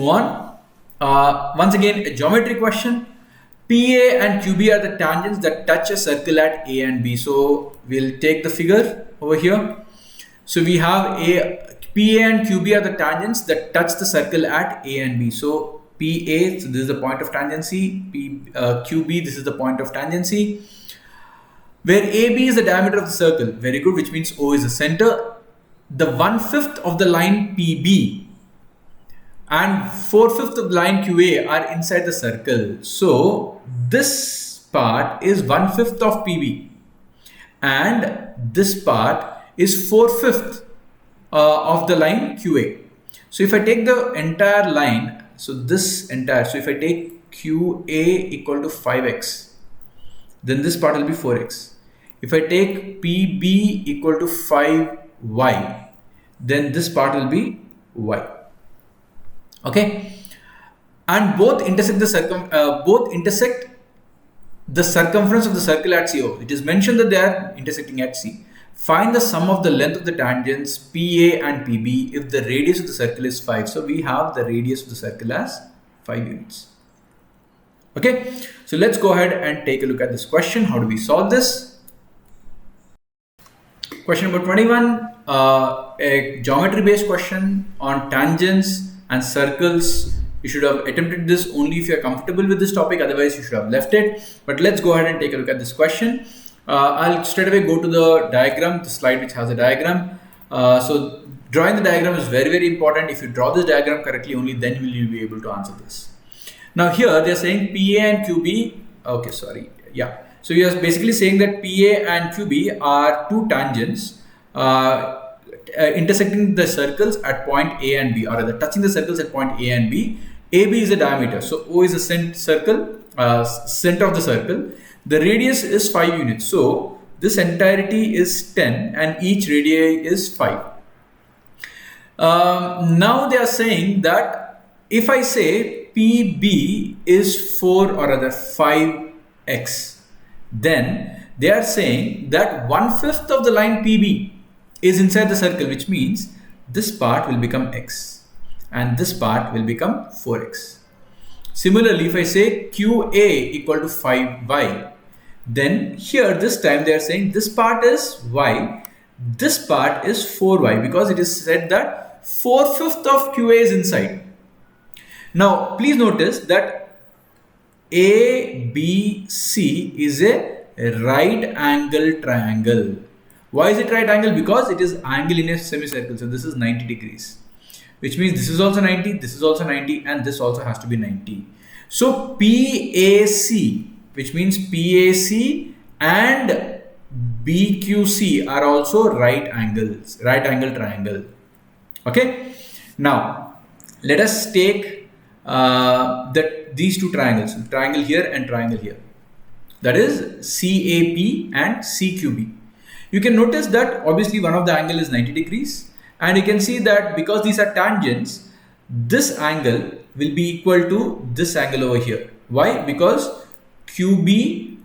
move on. Once again, a geometry question. PA and QB are the tangents that touch a circle at A and B. So we'll take the figure over here. So we have PA and QB are the tangents that touch the circle at A and B. So PA, so this is the point of tangency. QB, this is the point of tangency. Where AB is the diameter of the circle. Very good, which means O is the center. The 1/5 of the line PB and 4/5 of the line QA are inside the circle. So this part is 1/5 of PB and this part is 4/5 of the line QA. So if I take the entire line, so if I take QA equal to 5x, then this part will be 4x. If I take PB equal to 5y, then this part will be y. Okay, and both intersect the circumference of the circle at CO. It is mentioned that they are intersecting at C. Find the sum of the length of the tangents PA and PB if the radius of the circle is 5. So we have the radius of the circle as 5 units. Okay, so let's go ahead and take a look at this question. How do we solve this? Question number 21, a geometry based question on tangents and circles. You should have attempted this only if you are comfortable with this topic, otherwise you should have left it. But let's go ahead and take a look at this question. I'll straight away go to the diagram, the slide which has a diagram. So drawing the diagram is very, very important. If you draw this diagram correctly, only then will you be able to answer this. Now here they are saying PA and QB, okay, sorry, yeah. So you are basically saying that PA and QB are two tangents intersecting the circles at point A and B, or rather touching the circles at point A and B. AB is the diameter, so O is the center of the circle. The radius is 5 units, so this entirety is 10 and each radii is 5. Now they are saying that if I say PB is 4 or rather 5x, then they are saying that 1/5 of the line PB is inside the circle, which means this part will become x and this part will become 4x. Similarly, if I say QA equal to 5y, then here this time they are saying this part is y, this part is 4y, because it is said that 4/5 of QA is inside. Now please notice that ABC is a right angle triangle. Why is it right angle? Because it is angle in a semicircle. So this is 90 degrees, which means this is also 90, this is also 90, and this also has to be 90. So PAC, which means PAC and BQC are also right angle triangle. Okay. Now let us take these two triangles, triangle here and triangle here, that is CAP and CQB. You can notice that obviously one of the angle is 90 degrees, and you can see that because these are tangents, this angle will be equal to this angle over here. Why? Because QB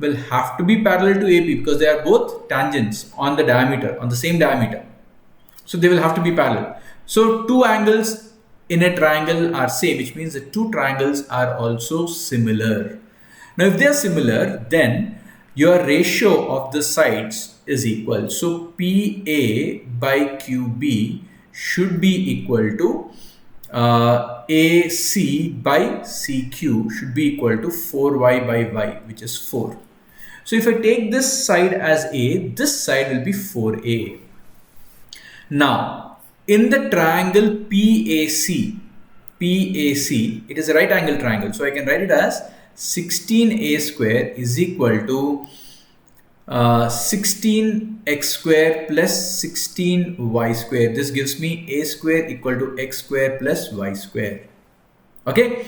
will have to be parallel to AP, because they are both tangents on the diameter, on the same diameter. So they will have to be parallel. So two angles in a triangle are same, which means the two triangles are also similar. Now if they are similar, then your ratio of the sides is equal. So PA by QB should be equal to AC by CQ should be equal to 4y by y, which is 4. So if I take this side as A, this side will be 4A. Now in the triangle PAC, it is a right angle triangle, so I can write it as 16a square is equal to 16x square plus 16y square. This gives me a square equal to x square plus y square. Okay.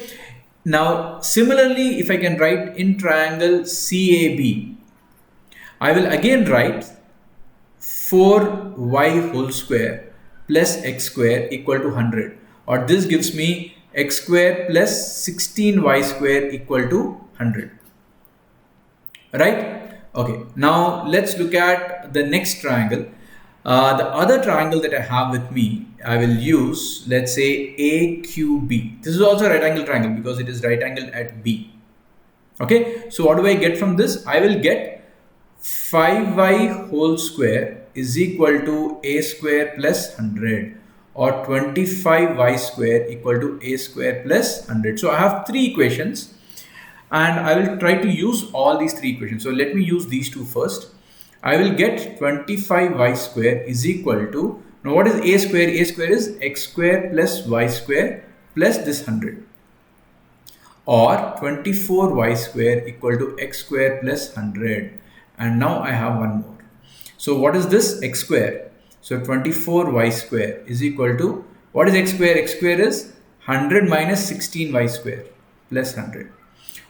Now similarly, if I can write in triangle CAB, I will again write 4y whole square plus x square equal to 100, or this gives me x square plus 16y square equal to 100. Right? Okay, now let's look at the next triangle. The other triangle that I have with me, I will use, let's say, AQB. This is also a right angle triangle because it is right angle at B. Okay, so what do I get from this? I will get 5y whole square is equal to a square plus 100, or 25y square equal to a square plus 100. So I have three equations and I will try to use all these three equations. So let me use these two first. I will get 25y square is equal to, now what is a square? A square is x square plus y square plus this 100, or 24y square equal to x square plus 100. And now I have one more. So what is this? X square. So 24y square is equal to, what is x square? X square is 100 minus 16y square plus 100,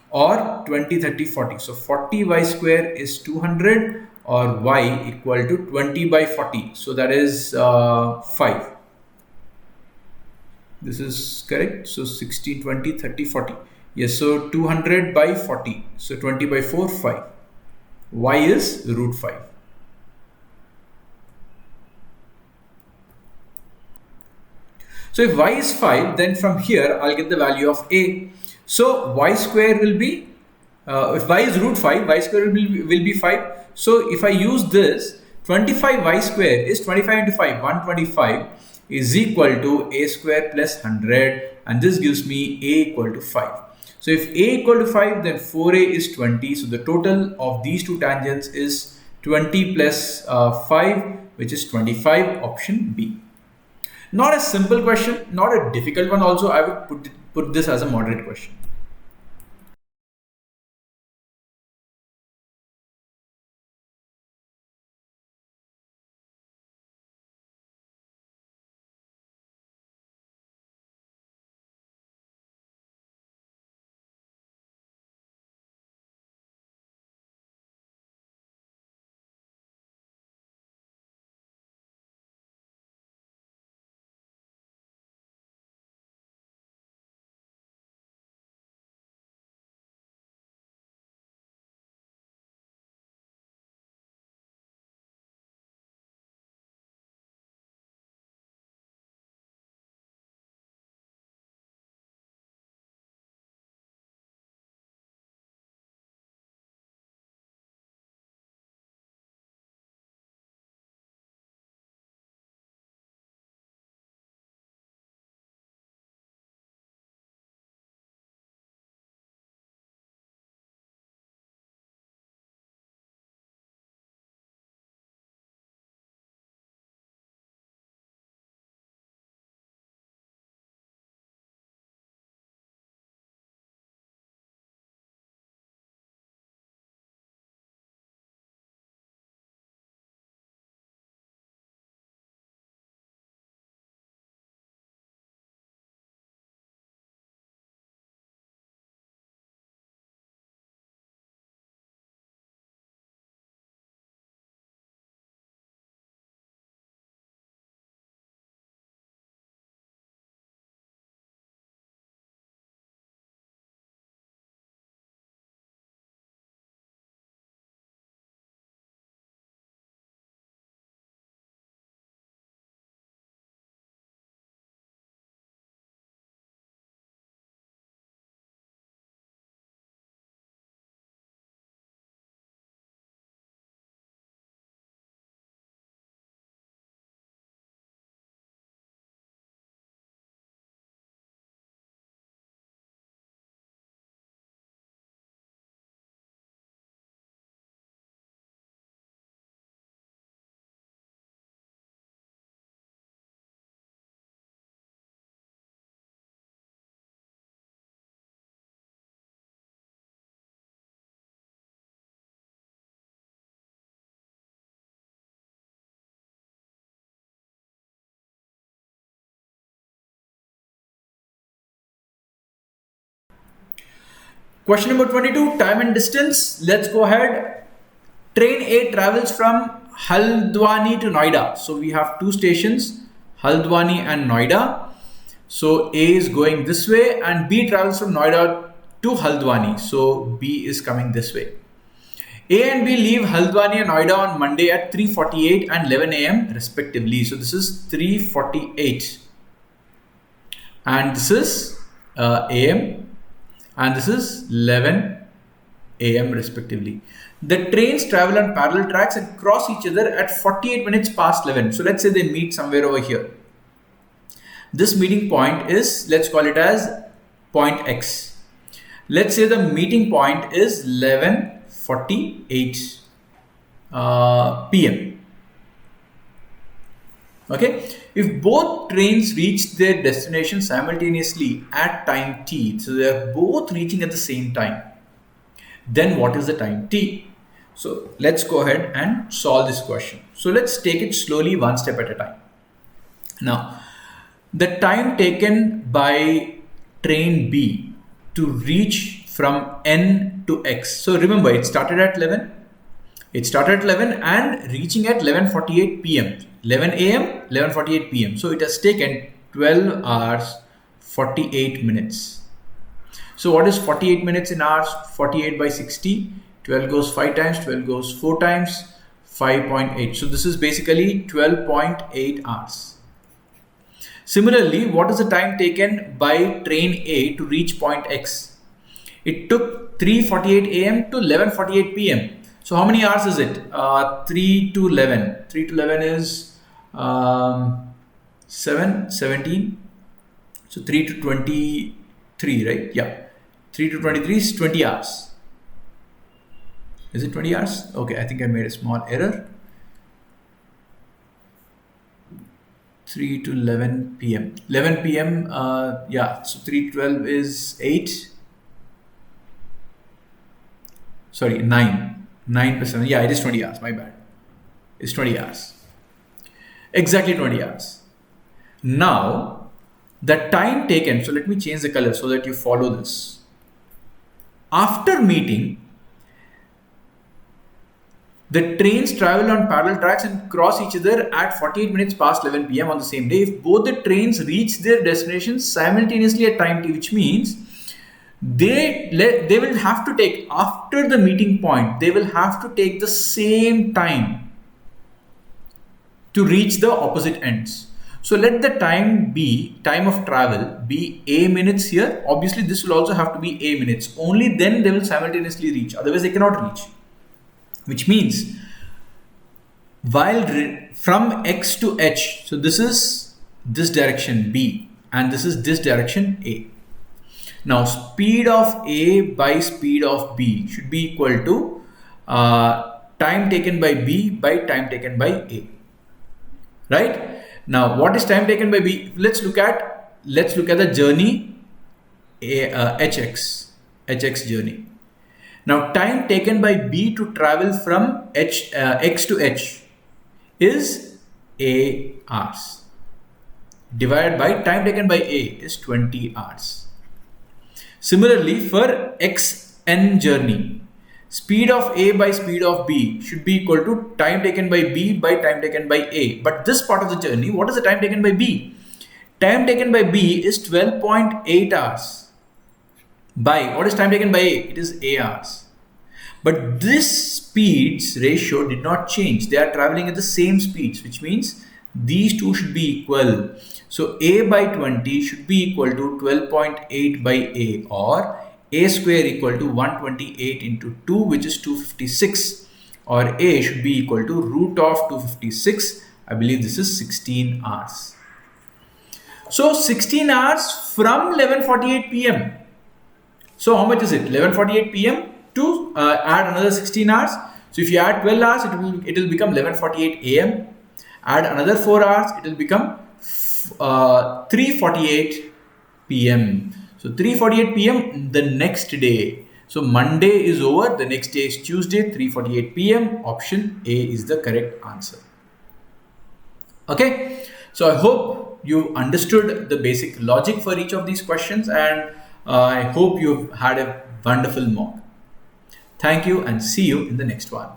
or 20, 30, 40. So 40y square is 200, or y equal to 20 by 40. So that is 5. This is correct. So 16, 20, 30, 40. Yes, so 200 by 40. So 20 by 4, 5. Y is root 5. So if y is 5, then from here I'll get the value of a. So y square will be, if y is root 5, y square will be 5. So if I use this, 25y square is 25 into 5, 125 is equal to a square plus 100, and this gives me a equal to 5. So if a equal to 5, then 4a is 20. So the total of these two tangents is 20 plus 5, which is 25, option B. Not a simple question, not a difficult one also. I would put this as a moderate question. Question number 22, time and distance. Let's go ahead. Train A travels from Haldwani to Noida. So we have two stations, Haldwani and Noida. So A is going this way and B travels from Noida to Haldwani. So B is coming this way. A and B leave Haldwani and Noida on Monday at 3:48 and 11 a.m. respectively. So this is 3:48 and this is a.m. and this is 11 a.m. respectively. The trains travel on parallel tracks and cross each other at 48 minutes past 11. So let's say they meet somewhere over here. This meeting point is, let's call it as point X. Let's say the meeting point is 11:48 p.m. Okay. If both trains reach their destination simultaneously at time t, so they are both reaching at the same time, then what is the time t? So let's go ahead and solve this question. So let's take it slowly, one step at a time. Now, the time taken by train B to reach from N to X. So remember, it started at 11. It started at 11 and reaching at 11:48 p.m. 11 a.m., 11:48 p.m. So it has taken 12 hours, 48 minutes. So what is 48 minutes in hours? 48 by 60. 12 goes 5 times, 12 goes 4 times, 5.8. So this is basically 12.8 hours. Similarly, what is the time taken by train A to reach point X? It took 3:48 a.m. to 11:48 p.m. So how many hours is it? 3 to 11. 3 to 11 is 17. So 3 to 23, right? Yeah. 3 to 23 is 20 hours. Is it 20 hours? Okay, I think I made a small error. 3 to 11 p.m. 11 p.m. Yeah, so 3 to 12 is 8. Sorry, 9. 9%. Yeah, it is 20 hours. My bad. It's 20 hours. Exactly 20 hours. Now, the time taken. So let me change the color so that you follow this. After meeting, the trains travel on parallel tracks and cross each other at 48 minutes past 11 p.m. on the same day. If both the trains reach their destinations simultaneously at time t, which means they will have to take, after the meeting point, they will have to take the same time to reach the opposite ends. So let the time of travel be a minutes here. Obviously, this will also have to be a minutes. Only then they will simultaneously reach. Otherwise, they cannot reach. Which means while from X to H, so this is this direction B and this is this direction A. Now speed of A by speed of B should be equal to time taken by B by time taken by A. Right? Now what is time taken by B? Let's look at the journey HX journey. Now time taken by B to travel from X to H is A hours divided by time taken by A is 20 hours. Similarly, for XN journey, speed of A by speed of B should be equal to time taken by B by time taken by A. But this part of the journey, what is the time taken by B? Time taken by B is 12.8 hours. By what is time taken by A? It is A hours. But this speeds ratio did not change. They are traveling at the same speeds, which means these two should be equal. So A by 20 should be equal to 12.8 by A, or A square equal to 128 into 2, which is 256, or A should be equal to root of 256. I believe this is 16 hours. So 16 hours from 11:48 p.m. So how much is it? 11:48 p.m. to add another 16 hours. So if you add 12 hours, it will become 11:48 a.m. Add another 4 hours, it will become 3:48 p.m. So 3:48 p.m. the next day. So Monday is over. The next day is Tuesday, 3:48 p.m. Option A is the correct answer. Okay. So I hope you understood the basic logic for each of these questions, and I hope you've had a wonderful mock. Thank you and see you in the next one.